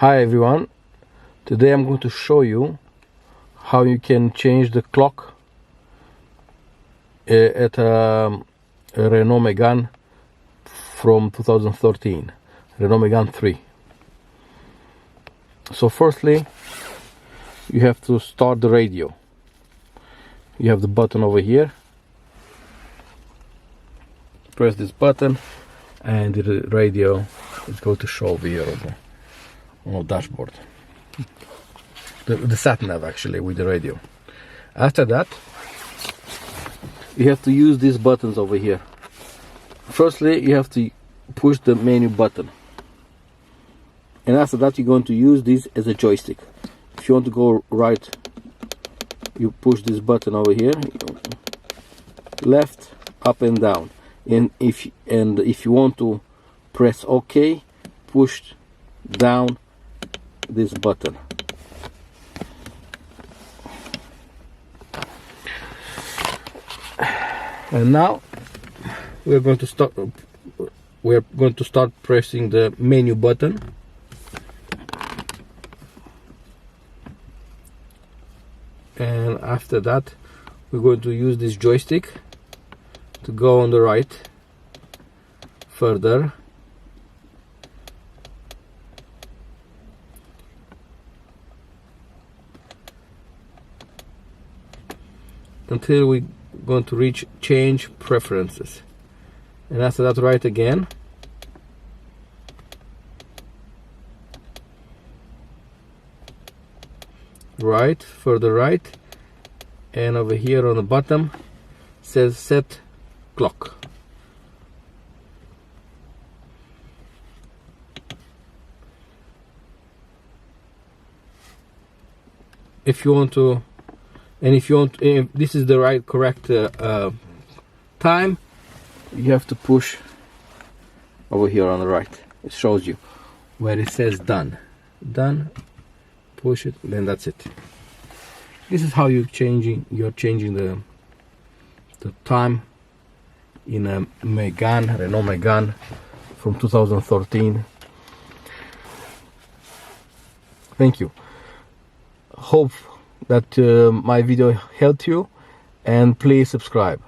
Hi everyone, today I'm going to show you how you can change the clock at a Renault Megane from 2013, Renault Megane 3. So firstly, you have to start the radio. You have the button over here. Press this button and the radio is going to show over here on the dashboard. The sat nav actually with the radio. After that, you have to use these buttons over here. Firstly, you have to push the menu button, and after that you're going to use this as a joystick. If you want to go right, you push this button over here, left, up and down. And if you want to press OK, push down this button. And now we're going to start pressing the menu button. And after that we're going to use this joystick to go on the right further, until we're going to reach change preferences, and after that right again, right, further right, and over here on the bottom says set clock. If you want to, and if this is the correct time, you have to push over here on the right. It shows you where it says done. Push it, then that's it. This is how you're changing the time in a Megane, Renault Megane from 2013. Thank you. Hope that my video helped you, and please subscribe.